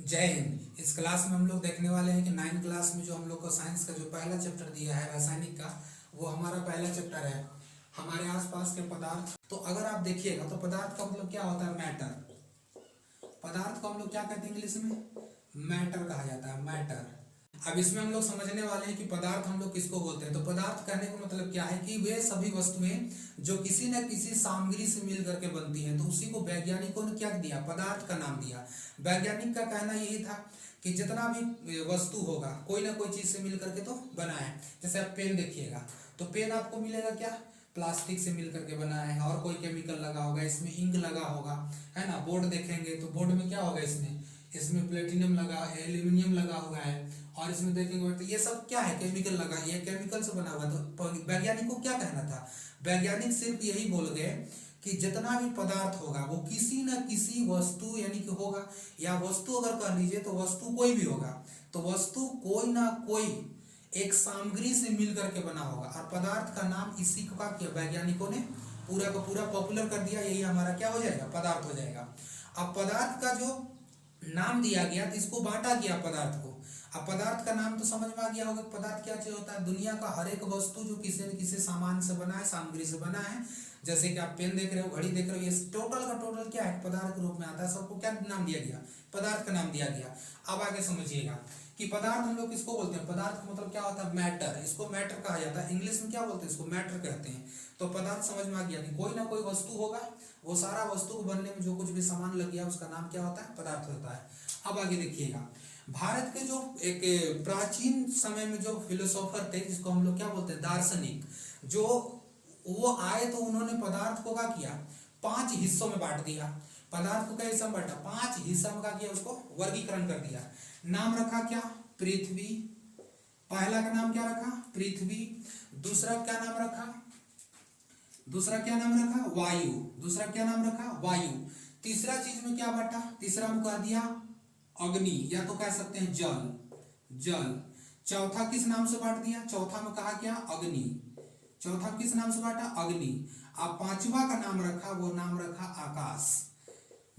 जय हिंद। इस क्लास में हम लोग देखने वाले हैं कि 9 क्लास में जो हम लोग को साइंस का जो पहला चैप्टर दिया है रासायनिक का, वो हमारा पहला चैप्टर है हमारे आसपास के पदार्थ। तो अगर आप देखिएगा तो पदार्थ का मतलब क्या होता है? मैटर। पदार्थ को हम लोग क्या कहते हैं इंग्लिश में? मैटर कहा जाता है, मैटर। अब इसमें हम लोग समझने वाले हैं कि पदार्थ हम लोग किसको बोलते हैं। तो पदार्थ कहने का मतलब क्या है कि वे सभी वस्तुएं जो किसी न किसी सामग्री से मिल करके बनती हैं, तो उसी को वैज्ञानिकों ने क्या दिया? पदार्थ का नाम दिया। वैज्ञानिक का कहना यही था कि जितना भी वस्तु होगा कोई ना कोई चीज से मिल करके तो बना है। जैसे आप पेन देखिएगा तो पेन आपको मिलेगा क्या? प्लास्टिक से मिल करके बना है, और कोई केमिकल लगा होगा, इसमें इंक लगा होगा, है ना। बोर्ड देखेंगे तो बोर्ड में क्या होगा? इसमें प्लेटिनम लगा, एल्यूमिनियम लगा हुआ है, और इसमें देखेंगे तो ये सब क्या है? केमिकल लगा, ये केमिकल से बना हुआ। तो वैज्ञानिक को क्या कहना था? वैज्ञानिक सिर्फ यही बोल गए कि जितना भी पदार्थ होगा वो किसी न किसी वस्तु यानी कि होगा, या वस्तु अगर कह लीजिए तो वस्तु कोई भी होगा, तो वस्तु कोई ना कोई एक सामग्री से मिल करके बना होगा। और पदार्थ का नाम इसी को क्या किया वैज्ञानिकों ने? पूरा का पूरा पॉपुलर कर दिया। यही हमारा क्या हो जाएगा? पदार्थ हो जाएगा। अब पदार्थ का जो नाम दिया गया तो इसको बांटा गया पदार्थ को। अब पदार्थ का नाम तो समझ में आ गया होगा पदार्थ क्या चीज होता है? दुनिया का हर एक वस्तु जो किसी न किसी सामान से बना है, सामग्री से बना है। जैसे कि आप पेन देख रहे हो, घड़ी देख रहे हो, ये टोटल का टोटल क्या है? पदार्थ के रूप में आता है। सबको क्या नाम दिया गया? पदार्थ का नाम दिया गया। अब आगे समझिएगा कि पदार्थ हम लोग किसको बोलते हैं? पदार्थ का मतलब क्या होता है? मैटर। इसको मैटर कहा जाता है। इंग्लिश में क्या बोलते हैं? इसको मैटर कहते हैं। तो पदार्थ समझ में आ गया कि कोई ना कोई वस्तु होगा, वो सारा वस्तु को बनने में जो कुछ भी सामान लग गया उसका नाम क्या होता है? पदार्थ होता है। अब आगे देखिएगा, भारत के जो एक प्राचीन समय में जो फिलोसोफर थे, जिसको हम लोग क्या बोलते हैं? दार्शनिक। जो वो आए तो उन्होंने पदार्थ को क्या किया? 5 हिस्सों में बांट दिया। पदार्थ को क्या हिस्सा में बांटा? 5 हिस्सा में क्या किया? उसको वर्गीकरण कर दिया। नाम रखा क्या? पृथ्वी। पहला का नाम क्या रखा? पृथ्वी। दूसरा क्या नाम रखा? वायु। दूसरा क्या नाम रखा? वायु। तीसरा चीज में क्या बांटा? तीसरा में कह दिया अग्नि, या तो कह सकते हैं जल। चौथा किस नाम से बांट दिया? चौथा में कहा क्या? अग्नि। चौथा किस नाम से बांटा? अग्नि। अब पांचवा का नाम रखा, वो नाम रखा आकाश।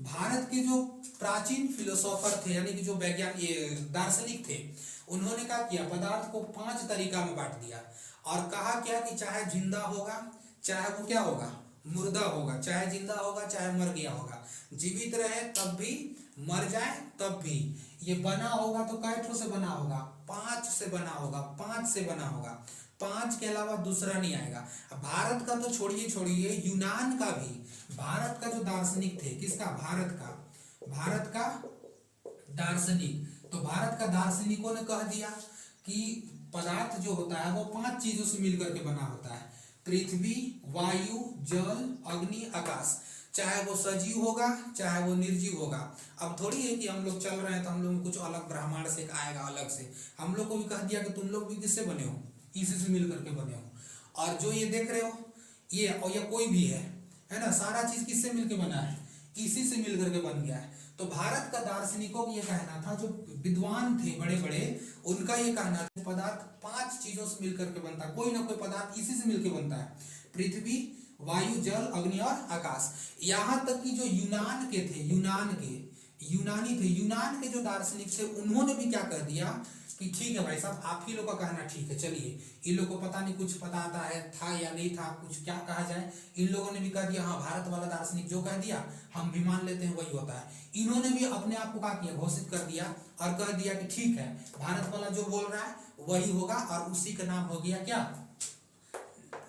भारत के जो प्राचीन फिलोसोफर थे यानी कि जो वैज्ञानिक दार्शनिक थे, उन्होंने क्या किया? पदार्थ को 5 तरीका में बांट दिया और कहा क्या कि चाहे जिंदा होगा, चाहे वो क्या होगा? मुर्दा होगा। चाहे जिंदा होगा चाहे मर गया होगा, जीवित रहे तब भी, मर जाए तब भी, ये बना होगा तो कै ठो से बना होगा? 5 से बना होगा। 5 से बना होगा। 5 के अलावा दूसरा नहीं आएगा। भारत का तो छोड़िए, यूनान का भी, भारत का जो दार्शनिक थे, किसका? भारत का दार्शनिक। तो भारत का दार्शनिकों ने कह दिया कि पदार्थ जो होता है वो 5 चीजों से मिलकर के बना होता है। पृथ्वी, वायु, जल, अग्नि, आकाश। चाहे वो सजीव होगा चाहे वो निर्जीव होगा। अब थोड़ी है कि हम लोग चल रहे हैं तो हम लोग कुछ अलग ब्रह्मांड से आएगा अलग से। हम लोग को भी कह दिया कि तुम लोग भी किससे बने हो? इसी से मिल करके बने हो। और जो ये देख रहे हो, ये और ये कोई भी है ना, सारा चीज किससे मिलकर बना है? इसी से मिल करके बन गया है। तो भारत का दार्शनिकों का ये कहना था, जो विद्वान थे बड़े बड़े, उनका ये कहना था पदार्थ 5 चीजों से मिलकर के बनता है। कोई ना कोई पदार्थ इसी से मिलकर बनता है। पृथ्वी, वायु, जल, अग्नि और आकाश। यहां तक कि जो यूनान के यूनानी थे, यूनान के जो दार्शनिक थे, उन्होंने भी क्या कह दिया कि ठीक है भाई साहब, आप ही लोग का कहना ठीक है, चलिए इन लोग को पता नहीं कुछ पता आता है था या नहीं था, कुछ क्या कहा जाए। इन लोगों ने भी कह दिया हाँ, भारत वाला दार्शनिक जो कह दिया हम भी मान लेते हैं वही होता है। इन्होंने भी अपने आप को क्या किया? घोषित कर दिया और कह दिया कि ठीक है, भारत वाला जो बोल रहा है वही होगा, और उसी का नाम हो गया क्या?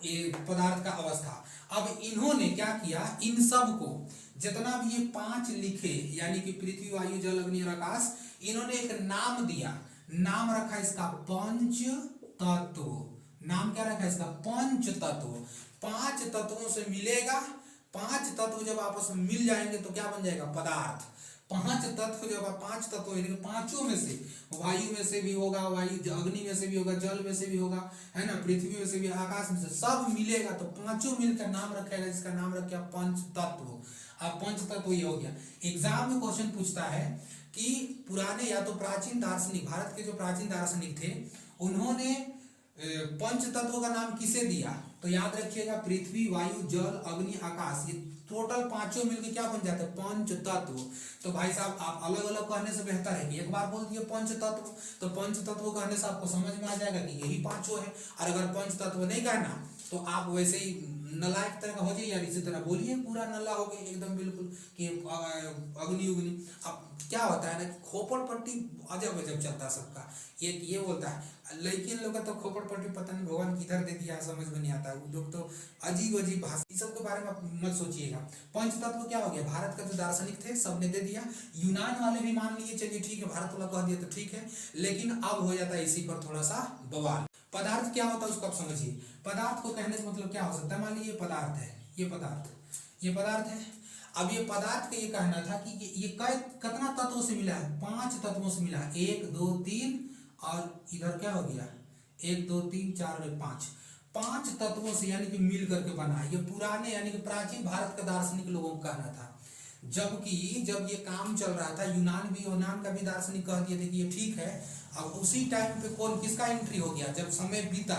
ये पदार्थ का अवस्था। अब इन्होंने क्या किया? इन सब को जितना भी ये 5 लिखे यानी कि पृथ्वी, वायु, जल, अग्नि और आकाश, इन्होंने एक नाम दिया। नाम रखा इसका पंच तत्व। नाम क्या रखा इसका? पंच तत्व। 5 तत्वों से मिलेगा। 5 तत्व जब आपस में मिल जाएंगे तो क्या बन जाएगा? पदार्थ। 5 तत्व जब 5 तत्व यानी पांचों में से, वायु में से भी होगा, वायु अग्नि में से भी होगा, जल में से भी होगा, है ना, पृथ्वी में से भी, आकाश में से, सब मिलेगा तो पांचों मिलकर नाम रखेगा, जिसका नाम रखा पंच तत्व। अब पंच तत्व ये हो गया। एग्जाम में क्वेश्चन पूछता है कि पुराने या तो प्राचीन दार्शनिक, भारत के जो प्राचीन दार्शनिक थे, उन्होंने पंच तत्व का नाम किसे दिया? तो याद रखिएगा, पृथ्वी, वायु, जल, अग्नि, आकाश, ये टोटल पांचों मिलके क्या बन जाते हैं, पंच तत्व। तो भाई साहब आप अलग अलग कहने से बेहतर है कि एक बार बोल दिए पंच तत्व, तो पंच तत्व कहने से आपको समझ में आ जाएगा कि यही पांचों है। और अगर पंच तत्व नहीं कहना तो आप वैसे ही नलायक तरह का हो जाइए यार, इसी तरह बोलिए पूरा नल्ला हो गए एकदम बिल्कुल कि अग्नि उग्नि। अब क्या होता है ना, खोपड़ पट्टी अजब अजब चलता है सबका। ये बोलता है लेकिन लोग तो खोपड़ पट्टी पता नहीं भगवान किधर दे दिया, समझ में नहीं आता। वो लोग तो अजीब अजीब भाषा, इस सब के बारे में आप मत सोचिएगा। पंच तत्व क्या हो गया, भारत का जो दार्शनिक थे सबने दे दिया, यूनान वाले भी मान लिए, चलिए ठीक है, भारत वाला कह दिया तो ठीक है। लेकिन अब हो जाता है इसी पर थोड़ा सा बवाल। पदार्थ क्या होता है उसको आप समझिए। पदार्थ को कहने से मतलब क्या हो सकता है, मान लीजिए पदार्थ है, ये पदार्थ है। अब ये पदार्थ का ये कहना था कि ये कितना तत्वों से मिला है, 5 तत्वों से मिला है, 1 2 3 और इधर क्या हो गया 1 2 3 4 और 5 तत्वों से यानी कि मिल करके बना है। ये पुराने यानी कि प्राचीन भारत का दार्शनिक लोगों का कहना था। जबकि जब ये काम चल रहा था यूनान का भी दार्शनिक कह दिए थे कि ये ठीक है। अब उसी टाइम पे कौन किसका एंट्री हो गया, जब समय बीता,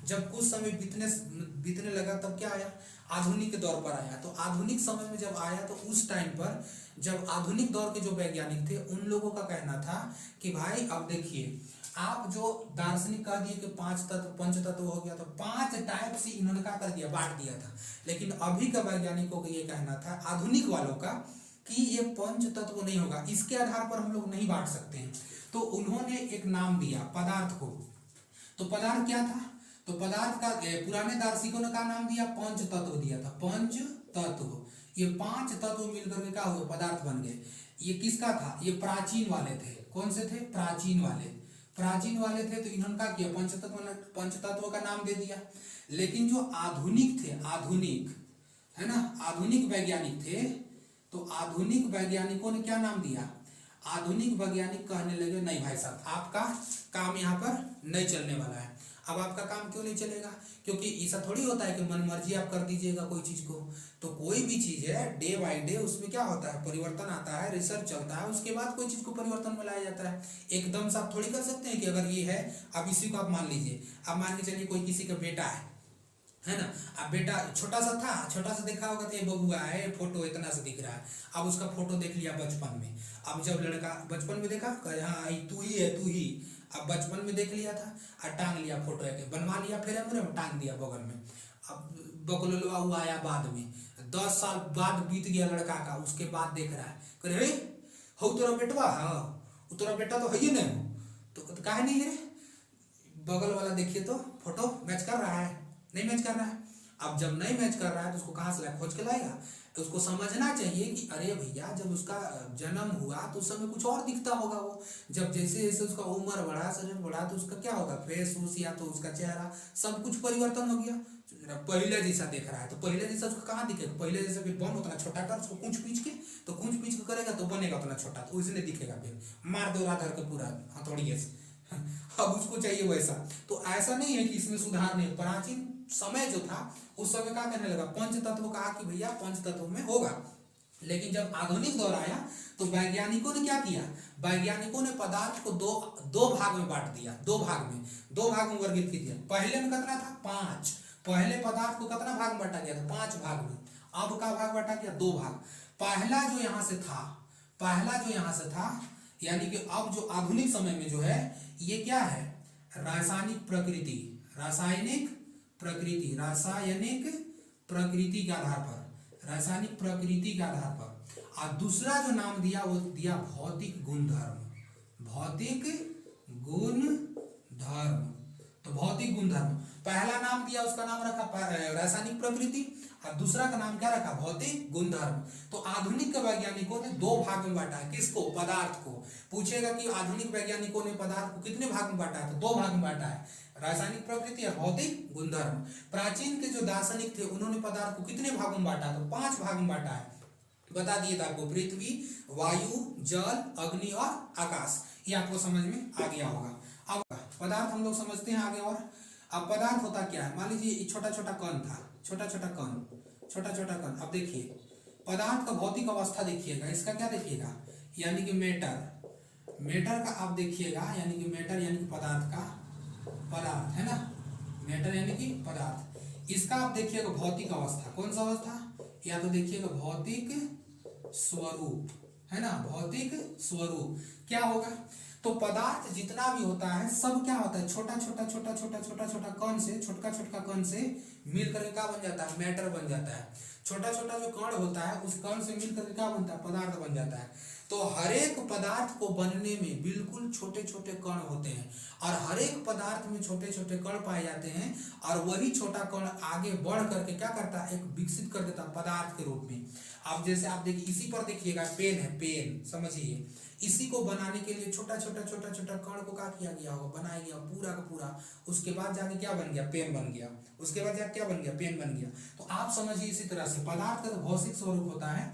जब कुछ समय बीतने लगा तब क्या आया, आधुनिक दौर पर आया। तो आधुनिक समय में जब आया तो उस टाइम पर जब आधुनिक दौर के जो वैज्ञानिक थे उन लोगों का कहना था कि भाई अब देखिए, आप जो दार्शनिक कह दिए कि 5 तत्व पंच तत्व हो गया, तो 5 टाइप से इन्होंने क्या कर दिया, बांट दिया था। लेकिन अभी का वैज्ञानिकों का ये कहना था, आधुनिक वालों का, कि ये पंच तत्व नहीं होगा, इसके आधार पर हम लोग नहीं बांट सकते हैं। तो उन्होंने एक नाम दिया पदार्थ को। तो पदार्थ क्या था, तो पदार्थ का पुराने दार्शनिकों ने क्या नाम दिया, पंच तत्व दिया था, पंच तत्व। ये 5 तत्व मिलकर के क्या हुए, पदार्थ बन गए। ये किसका था, ये प्राचीन वाले थे। कौन से थे, प्राचीन वाले थे। तो इन्होंने क्या किया, पंच तत्व का नाम दे दिया। लेकिन जो आधुनिक थे, आधुनिक है ना, आधुनिक वैज्ञानिक थे, तो आधुनिक वैज्ञानिकों ने क्या नाम दिया, आधुनिक वैज्ञानिक कहने लगे नहीं भाई साहब आपका काम यहाँ पर नहीं चलने वाला है। अब आपका काम क्यों नहीं चलेगा, क्योंकि ऐसा थोड़ी होता है कि मन मर्जी आप कर दीजिएगा कोई चीज को। तो कोई भी चीज है डे बाय डे उसमें क्या होता है, परिवर्तन आता है, रिसर्च चलता है, उसके बाद कोई चीज को परिवर्तन में लाया जाता है। एकदम से आप थोड़ी कर सकते हैं कि अगर ये है, अब इसी को आप मान लीजिए, अब मान के चलिए कोई किसी का बेटा है ना, अब बेटा छोटा सा देखा होगा तो ये बबुआ है, फोटो इतना सा दिख रहा है। अब उसका फोटो देख लिया बचपन में, अब जब लड़का बचपन में देखा हाँ तू ही, अब बचपन में देख लिया था और टांग लिया फोटो है, बनवा लिया, फिर टांग दिया बगल में। अब बकलोलवा हुआ आया बाद में, 10 साल बाद बीत गया लड़का का, उसके बाद देख रहा है, करे हो तेरा बेटवा, हाँ तेरा बेटा तो है ही नहीं हो, तो काहे नहीं है, बगल वाला देखिए तो फोटो मैच कर रहा है, नहीं मैच कर रहा है। अब जब नहीं मैच कर रहा है तो उसको कहाँ से लाए, खोज के लाएगा। तो उसको समझना चाहिए कि अरे भैया जब उसका जन्म हुआ तो उस समय कुछ और दिखता होगा, वो जब जैसे जैसे उसका उम्र बढ़ा, शरीर बढ़ा, तो उसका क्या होगा, फेस उस या तो उसका चेहरा सब कुछ परिवर्तन हो गया। पहले जैसा देख रहा है तो पहले जैसा उसको कहाँ दिखेगा, पहले जैसा फिर बन उतना छोटा कर, उसको कूच पीच के, तो कूच पीच के करेगा तो बनेगा उतना छोटा, तो उसने दिखेगा, फिर मार दो रात के पूरा हथौड़ी से। अब उसको चाहिए वैसा। तो ऐसा नहीं है कि इसमें सुधार नहीं, प्राचीन समय जो था उस समय क्या कहने लगा, पंच तत्व कहा कि भैया पंच तत्व में होगा। लेकिन जब आधुनिक दौर आया तो वैज्ञानिकों ने क्या किया, वैज्ञानिकों ने पदार्थ को दो भाग में बांट दिया, दो भाग में वर्गीकृत किया। पहले में कितना था, 5, पहले पदार्थ को कितना भाग में बांटा गया था, 5 भाग में। अब का भाग बांटा गया, 2 भाग। पहला जो यहाँ से था यानी कि अब जो आधुनिक समय में जो है ये क्या है, रासायनिक प्रकृति के आधार पर, रासायनिक प्रकृति के आधार पर। और दूसरा जो नाम दिया वो दिया भौतिक गुणधर्म। तो भौतिक गुणधर्म पहला नाम दिया, उसका नाम रखा रासायनिक प्रकृति, और दूसरा का नाम क्या रखा, भौतिक गुणधर्म। तो आधुनिक के वैज्ञानिकों ने 2 भाग में बांटा है, किसको, पदार्थ को। पूछेगा कि आधुनिक वैज्ञानिकों ने पदार्थ को कितने भाग में बांटा है, तो 2 भाग में बांटा है, रासायनिक प्रकृति और भौतिक गुणधर्म। प्राचीन के जो दार्शनिक थे उन्होंने पदार्थ को कितने भागों में बांटा, तो 5 भाग में बांटा है। बता दिए था आपको, पृथ्वी, वायु, जल, अग्नि और आकाश। ये आपको समझ में आ गया होगा। अब पदार्थ हम लोग समझते हैं आगे। और अब पदार्थ होता क्या है, मान लीजिए छोटा छोटा कण था, छोटा छोटा कण। अब देखिए पदार्थ का भौतिक अवस्था देखिएगा, इसका क्या देखिएगा, यानी कि मैटर का आप देखिएगा, यानी कि मैटर यानी कि पदार्थ है ना, मैटर यानी कि पदार्थ। इसका आप देखिएगा भौतिक अवस्था, कौन सा अवस्था, या तो देखिएगा भौतिक स्वरूप, है ना, भौतिक स्वरूप क्या होगा। तो पदार्थ जितना भी होता है सब क्या होता है, छोटा छोटा छोटा छोटा छोटा छोटा कण से, छोटा छोटा कण से मिलकर के क्या बन जाता है, मैटर बन जाता है। छोटा छोटा जो कण होता है उस कण से मिलकर क्या बनता है, पदार्थ बन जाता है। तो हर एक पदार्थ को बनने में बिल्कुल छोटे छोटे कण होते हैं और हर एक पदार्थ में छोटे छोटे कण पाए जाते हैं और वही छोटा कण आगे बढ़ करके क्या करता है, एक विकसित कर देता है पदार्थ के रूप में। अब जैसे आप देखिए इसी पर देखिएगा पेन है, पेन समझिए, इसी को बनाने के लिए छोटा छोटा छोटा छोटा कण को क्या किया गया होगा, बनाया गया पूरा का पूरा, उसके बाद जाके क्या बन गया, पेन बन गया, उसके बाद जाके क्या बन गया, पेन बन गया। तो आप समझिए इसी तरह से पदार्थ का भौतिक स्वरूप होता है,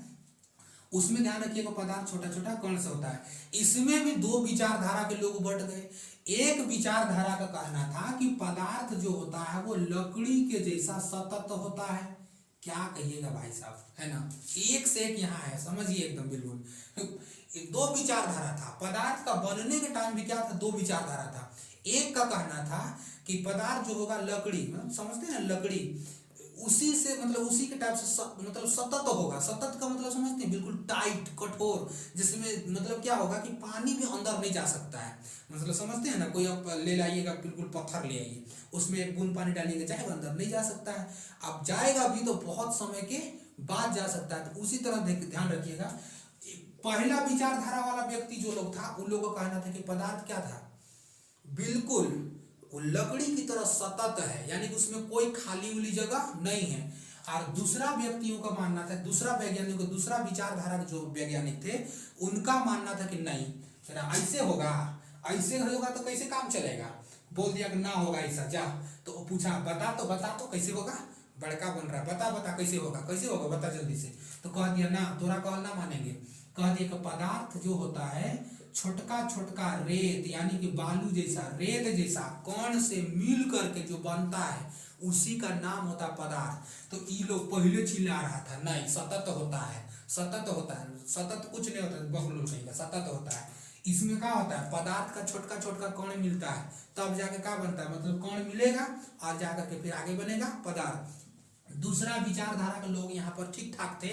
उसमें ध्यान रखिएगा पदार्थ छोटा छोटा कण से होता है। इसमें भी दो विचारधारा के लोग बट गए। एक विचारधारा का कहना था कि पदार्थ जो होता है वो लकड़ी के जैसा सतत होता है। क्या कहिएगा भाई साहब, है ना, एक से एक यहाँ है, समझिए एकदम बिल्कुल। दो विचारधारा था, पदार्थ का बनने के टाइम भी क्या था, दो विचारधारा था। एक का कहना था कि पदार्थ जो होगा लकड़ी, समझते हैं ना, लकड़ी उसी से मतलब उसी के टाइप से मतलब सतत होगा। सतत का मतलब समझते हैं, बिल्कुल टाइट कठोर, जिसमें मतलब क्या होगा कि पानी भी अंदर नहीं जा सकता है। मतलब समझते हैं ना, कोई आप ले लाइएगा बिल्कुल पत्थर ले आइए, उसमें एक बूंद पानी डालिएगा, जाएगा अंदर, नहीं जा सकता है। अब जाएगा भी तो बहुत समय के बाद जा सकता है। तो उसी तरह ध्यान रखिएगा, पहला विचारधारा वाला व्यक्ति जो लोग था उन लोगों का कहना था कि पदार्थ क्या था, बिल्कुल वो लकड़ी की तरह सतत है, यानी कि उसमें कोई खाली उली जगह नहीं है। और दूसरा व्यक्तियों का मानना था, दूसरा वैज्ञानिक, दूसरा विचारधारा के जो वैज्ञानिक थे उनका मानना था कि नहीं, ऐसे होगा, ऐसे होगा तो कैसे काम चलेगा। बोल दिया कि ना होगा ऐसा, जा तो पूछा बता तो कैसे होगा, बड़का बन रहा है, बता कैसे होगा, कैसे होगा बता जल्दी से। तो कह दिया ना, तोरा कहल ना मानेंगे। कह दिया कि पदार्थ जो होता है छोटका छोटका रेत, यानी कि बालू जैसा, रेत जैसा कण से मिल करके जो बनता है उसी का नाम होता है पदार्थ। तो ये लोग पहले चिल्ला रहा था नहीं सतत होता है, सतत होता है, सतत कुछ नहीं होता, बबलू नहीं का सतत होता है। इसमें क्या होता है, पदार्थ का छोटका छोटका कण मिलता है तब जाके क्या बनता है, मतलब कण मिलेगा और जाकर के फिर आगे बनेगा पदार्थ। दूसरा विचारधारा के लोग यहाँ पर ठीक ठाक थे।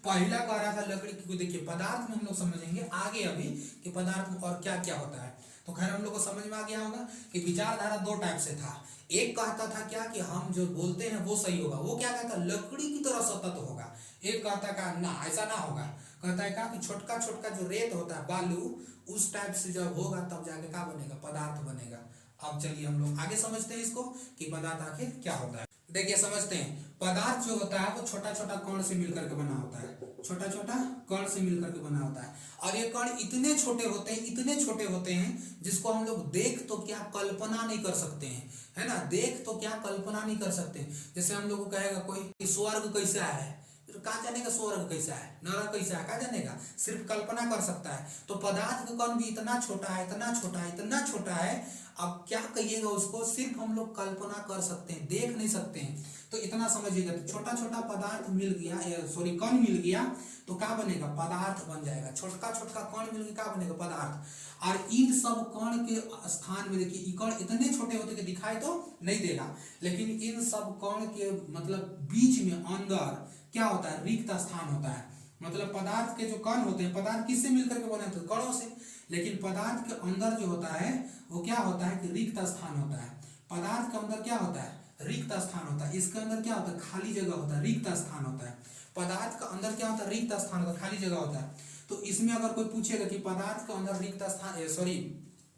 पहला कह रहा था लकड़ी को, देखिए पदार्थ में हम लोग समझेंगे आगे अभी कि पदार्थ में और क्या क्या होता है। तो खैर हम लोग को समझ में आ गया होगा कि विचारधारा दो टाइप से था। एक कहता था क्या कि हम जो बोलते हैं वो सही होगा, वो क्या कहता लकड़ी की तरह सतत होगा। एक कहता का ना ऐसा ना होगा, कहता है क्या कि छोटका छोटका जो रेत होता है बालू, उस टाइप से जब होगा तब जाके क्या बनेगा, पदार्थ बनेगा। अब चलिए हम लोग आगे समझते हैं इसको कि पदार्थ आखिर क्या होता है। देखिए समझते हैं, पदार्थ जो होता है वो छोटा छोटा कण से मिलकर के बना होता है, छोटा छोटा कण से मिलकर के बना होता है। और ये कण इतने छोटे होते हैं, इतने छोटे होते हैं जिसको हम लोग देख तो क्या कल्पना नहीं कर सकते हैं, है ना, देख तो क्या कल्पना नहीं कर सकते। जैसे हम लोग को कहेगा कोई स्वर्ग कैसा है, तो कहाँ जानेगा स्वर्ग कैसा है, नरक कैसा है, कहाँ जानेगा, सिर्फ कल्पना कर सकता है। तो पदार्थ का कण भी इतना छोटा है, इतना छोटा है, इतना छोटा है, अब क्या कहिएगा उसको, सिर्फ हम लोग कल्पना कर सकते हैं, देख नहीं सकते हैं। तो इतना समझिएगा, तो छोटा छोटा पदार्थ मिल गया, सॉरी कण मिल गया तो क्या बनेगा, पदार्थ बन जाएगा। छोटका छोटका कण मिल गया क्या बनेगा, पदार्थ। और इन सब कण के स्थान में देखिए, कण इतने छोटे होते कि दिखाई तो नहीं देगा, लेकिन इन सब कण के मतलब बीच में अंदर क्या होता है, रिक्त स्थान होता है। मतलब पदार्थ के जो कण होते हैं, पदार्थ किससे मिलकर के बने होते हैं, कणों से, लेकिन पदार्थ के अंदर जो होता है वो क्या होता है कि रिक्त स्थान होता है। पदार्थ के अंदर क्या होता है, रिक्त स्थान होता है। इसके अंदर क्या होता है, खाली जगह होता है, रिक्त स्थान होता है। पदार्थ का अंदर क्या होता है, रिक्त स्थान होता है, खाली जगह होता है। तो इसमें अगर कोई पूछेगा कि पदार्थ के अंदर रिक्त स्थान, सॉरी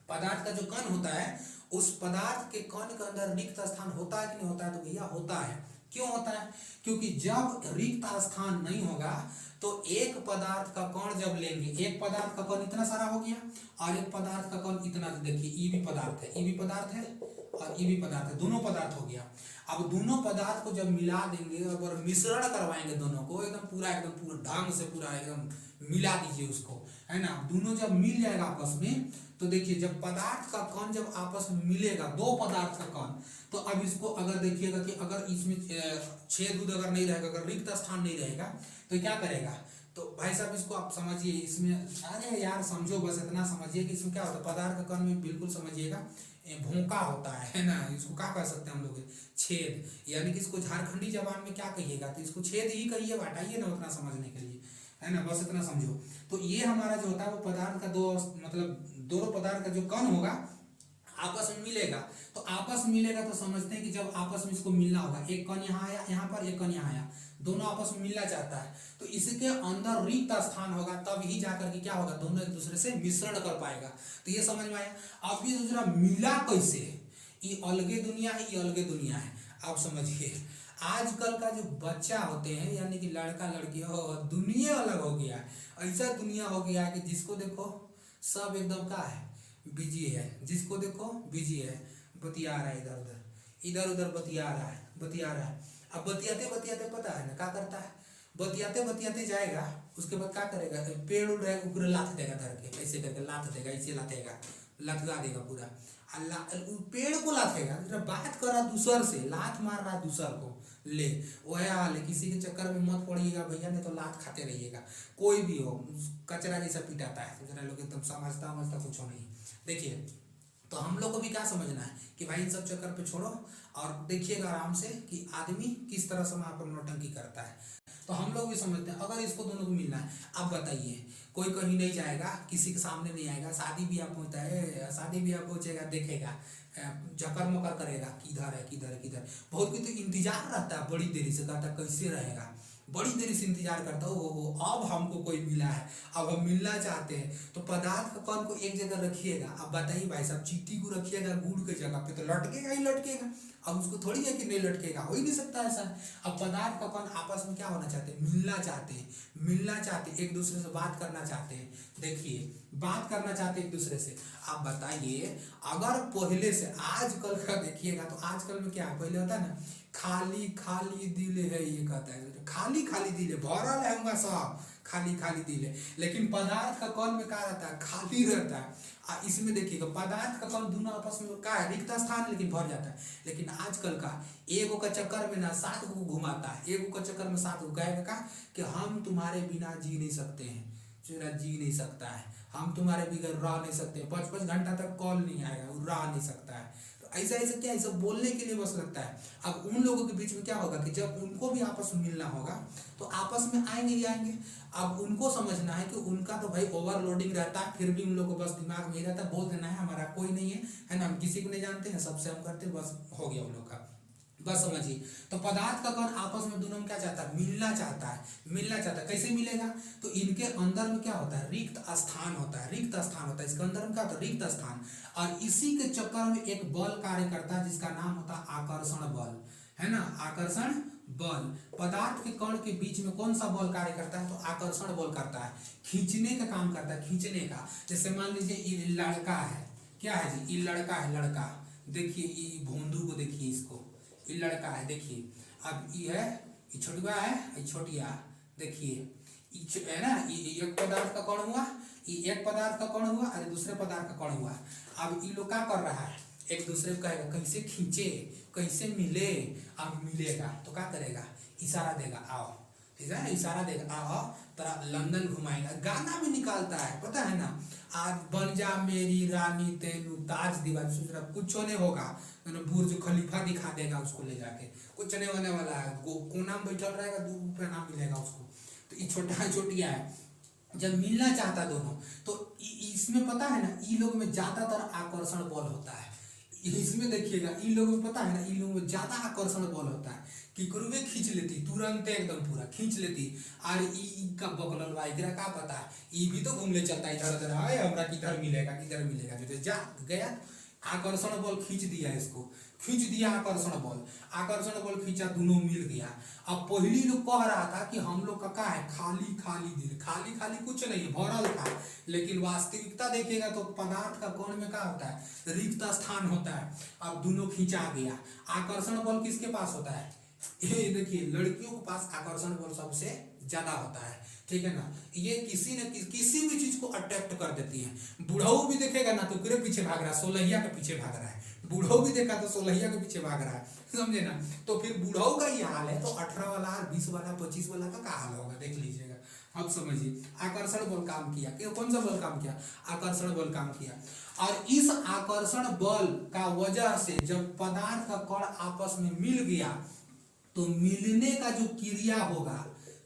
पदार्थ का जो कण होता है उस पदार्थ के कण के अंदर रिक्त स्थान होता है कि नहीं होता है, तो भैया होता है। क्यों होता है, क्योंकि जब रिक्त स्थान नहीं होगा तो एक पदार्थ का कण जब लेंगे, एक पदार्थ का कण इतना सारा हो गया और एक पदार्थ का कण इतना, देखिए ये भी पदार्थ है, ये भी पदार्थ है और ये भी पदार्थ है, दोनों पदार्थ हो गया। अब दोनों पदार्थ को जब मिला देंगे और मिश्रण करवाएंगे दोनों को एकदम पूरा ढंग से पूरा एकदम मिला दीजिए उसको, है ना। दोनों जब मिल जाएगा आपस में, तो देखिए जब पदार्थ का कण जब आपस में मिलेगा, दो पदार्थ का कण, तो अब इसको अगर देखिएगा कि अगर इसमें छेद अगर नहीं रहेगा, अगर रिक्त स्थान नहीं रहेगा तो क्या करेगा, तो भाई साहब इसको आप समझिए, इसमें अरे यार समझो, बस इतना समझिए कि इसमें क्या होता है, पदार्थ का कण में बिल्कुल समझिएगा भूखा होता है ना, इसको क्या कह सकते हैं हम लोग, छेद, यानी कि इसको झारखंडी जबान में क्या कहिएगा, तो इसको छेद ही कहिए, हटाइए ना उतना समझने के लिए, है ना, बस इतना समझो। तो ये हमारा जो होता है वो पदार्थ का दो, मतलब दोनों पदार्थ का जो कण होगा आपस में मिलेगा, तो आपस में मिलेगा तो समझते हैं कि जब आपस में इसको मिलना होगा, एक कण यहाँ आया, यहाँ पर एक कण यहाँ आया, दोनों आपस में मिलना चाहता है, तो इसके अंदर रिक्त स्थान होगा, तब ही जाकर के क्या होगा, दोनों एक दूसरे से मिश्रण कर पाएगा। तो ये समझ में आया। अब ये दूसरा मिला कैसे है, ये अलगे दुनिया है, ये अलगे दुनिया है। आप समझिए आजकल का जो बच्चा होते हैं, यानी कि लड़का लड़की हो, दुनिया अलग हो गया है, ऐसा दुनिया हो गया है कि जिसको देखो सब एकदम का है, बिजी है, जिसको देखो बिजी है, बतिया रहा है इधर उधर, इधर उधर बतिया रहा है, बतिया रहा है। अब बतियाते बतियाते पता है ना क्या करता है, बतियाते बतियाते जाएगा, उसके बाद क्या करेगा, पेड़ उड़ रहेगा ऊपर लात देगा, धर के ऐसे करके लात देगा, ऐसे लातेगा, लतगा देगा पूरा, पेड़ को लातेगा, बात कर रहा दूसर से, लात मार रहा दूसर को, ले वह हाल है। किसी के चक्कर में मत पड़िएगा भैया, नहीं तो लात खाते रहिएगा, कोई भी हो, कचरा जैसा पिटाता है, जरा लोग एकदम समझता कुछ नहीं। देखिए तो हम लोग को भी क्या समझना है कि भाई इन सब चक्कर पे छोड़ो और देखिएगा आराम से कि आदमी किस तरह से वहां पर नौटंकी करता है। तो हम लोग भी समझते हैं अगर इसको दोनों को मिलना है, अब बताइए कोई कहीं नहीं जाएगा, किसी के सामने नहीं आएगा, शादी ब्याह पहुंचता है, शादी ब्याह पहुंचेगा, देखेगा, जकर मकर करेगा, किधर है किधर है किधर, बहुत कोई तो इंतजार रहता है बड़ी देरी से, कहता कैसे रहेगा, बड़ी देरी से इंतजार करता हो, अब हमको कोई मिला है, अब हम मिलना चाहते हैं। तो पदार्थ का कण को एक जगह रखिएगा। अब बताइए भाई साहब, चींटी को रखिएगा गुड़ की जगह पे तो लटकेगा ही लटकेगा, अब उसको थोड़ी है कि नहीं लटकेगा, हो ही नहीं सकता ऐसा। अब पदार्थ का कण आपस में क्या होना चाहते हैं, मिलना चाहते हैं, मिलना चाहते हैं, एक दूसरे से बात करना चाहते हैं। देखिए बात करना चाहते हैं एक दूसरे से। आप बताइए अगर पहले से आजकल का देखिएगा, तो आजकल में क्या पहले होता है ना, खाली खाली दिल है, ये कहता है खाली खाली दिल है, भरल है होगा सब, खाली खाली दिल है। लेकिन पदार्थ का कण में क्या रहता है, खाली रहता है। इसमें देखिएगा पदार्थ का कण दोनों आपस में क्या है, रिक्त स्थान, लेकिन भर जाता है। लेकिन आजकल का एगो का चक्कर में ना 7 को घुमाता है, एगो का चक्कर में 7 को गायब का कि हम तुम्हारे बिना जी नहीं सकते हैं, चेहरा जी नहीं सकता है, हम तुम्हारे बगैर रह नहीं सकते, 5-5 घंटा तक कॉल नहीं आएगा, वो रह नहीं सकता है। ऐसा ऐसा क्या, ऐसा बोलने के लिए बस लगता है। अब उन लोगों के बीच में क्या होगा कि जब उनको भी आपस में मिलना होगा तो आपस में आएंगे ही आएंगे। अब उनको समझना है कि उनका तो भाई ओवरलोडिंग रहता है, फिर भी उन लोगों को बस दिमाग में ही रहता है, बोल देना है हमारा कोई नहीं है ना, हम किसी को नहीं जानते हैं, सबसे हम करते हैं, बस हो गया उन लोग का, बस समझिए। तो पदार्थ का कण आपस में दोनों में क्या चाहता है, मिलना चाहता है, मिलना चाहता है। कैसे मिलेगा, तो इनके अंदर में क्या होता है, रिक्त स्थान होता है, रिक्त स्थान होता है, इसके अंदर में क्या होता है, रिक्त स्थान। और इसी के चक्कर में एक बल कार्य करता है जिसका नाम होता है आकर्षण बल, है ना, आकर्षण बल। पदार्थ के कण के बीच में कौन सा बल कार्य करता है, तो आकर्षण बल करता है, खींचने का काम करता है, खींचने का। जैसे मान लीजिए ये लड़का है, क्या है जी, ये लड़का है, लड़का, देखिए ये भोंदू को देखिए, इसको, ये लड़का है, देखिए। अब ये है, ये छोटुआ है, ये छोटिया, देखिए है ना, ये एक पदार्थ का कण हुआ, ये एक पदार्थ का कण हुआ और दूसरे पदार्थ का कण हुआ। अब ये लोग क्या कर रहा है, एक दूसरे को कहेगा कैसे खींचे, कैसे मिले। अब मिलेगा तो क्या करेगा, इशारा देगा, आओ, ठीक है, इशारा देगा, आओ तेरा लंदन घुमाएगा, गाना भी निकालता है, पता है ना, आज बन जा मेरी रानी तेनू ताज दीवार, सोच रहा कुछ नहीं होगा, बुर्ज खलीफा दिखा देगा उसको ले जाके, कुछ नहीं होने वाला है, कोना में बैठल रहेगा, 2 रुपया ना मिलेगा उसको। तो ये छोटा छोटिया है, जब मिलना चाहता दोनों, तो इसमें पता है ना, ई लोग में ज्यादातर आकर्षण बल होता है। इसमें देखिएगा इन लोगों में पता है ना, इन लोगों में ज्यादा आकर्षण बल होता है कि कुरुवे खींच लेती तुरंत, एकदम पूरा खींच लेती। और ई का बकलल भाई का पता है, ई भी तो घूमने चलता है इधर उधर, है हमरा किधर मिलेगा किधर मिलेगा, जो जा गया आकर्षण बल खींच दिया, इसको खींच दिया आकर्षण बल, आकर्षण बल खींचा, दोनों मिल गया। अब पहली लोग कह रहा था कि हम लोग का क्या है, खाली खाली दिल, खाली खाली कुछ नहीं है, भरल था। लेकिन वास्तविकता देखिएगा तो पदार्थ का कण में क्या होता है, रिक्त स्थान होता है। अब दोनों खींचा गया, आकर्षण बल किसके पास होता है, ये देखिए लड़कियों के पास आकर्षण बल सबसे ज्यादा होता है, ठीक है ना। ये किसी न किसी भी चीज को अट्रैक्ट कर देती है। बुढ़ऊ भी देखेगा ना तो किरे पीछे भाग रहा है, सोलहिया के पीछे भाग रहा है, बुढ़ऊ भी देखा तो सोलहिया के पीछे भाग रहा है, समझे ना। तो फिर बुढ़ऊ का ये हाल है, तो 18 वाला, 20 वाला, 25 वाला का क्या हाल होगा, देख लीजिएगा। अब समझिए, आकर्षण बल काम किया, कौन सा बल काम किया, आकर्षण बल काम किया। और इस आकर्षण बल का वजह से जब पदार्थ का कण आपस में मिल गया तो मिलने का जो क्रिया होगा,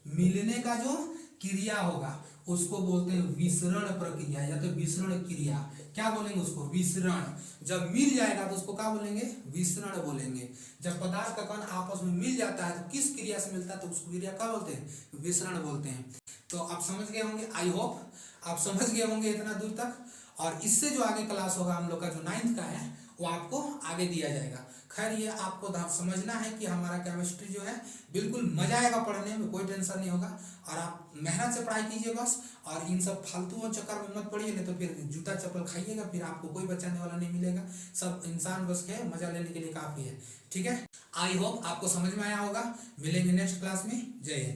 मिलने का जो क्रिया होगा उसको बोलते हैं विसरण प्रक्रिया या तो विसरण क्रिया। क्या बोलेंगे उसको, विसरण। जब मिल जाएगा तो उसको क्या बोलेंगे, विसरण बोलेंगे। जब पदार्थ का कण आपस में मिल जाता है तो किस क्रिया से मिलता है तो उसको क्रिया क्या बोलते हैं, विसरण बोलते हैं। तो आप समझ गए होंगे, आई होप आप समझ गए होंगे इतना दूर तक। और इससे जो आगे क्लास होगा हम लोग का जो 9th का है वो आपको आगे दिया जाएगा। खैर ये आपको समझना है कि हमारा केमिस्ट्री जो है बिल्कुल मजा आएगा पढ़ने में, कोई टेंशन नहीं होगा। और आप मेहनत से पढ़ाई कीजिए बस, और इन सब फालतू चक्कर में मत पड़िए, नहीं तो फिर जूता चप्पल खाइएगा, फिर आपको कोई बचाने वाला नहीं मिलेगा। सब इंसान बस के मजा लेने के लिए काफी है। ठीक है, आई होप आपको समझ में आया होगा। मिलेंगे नेक्स्ट क्लास में। जय हिंद।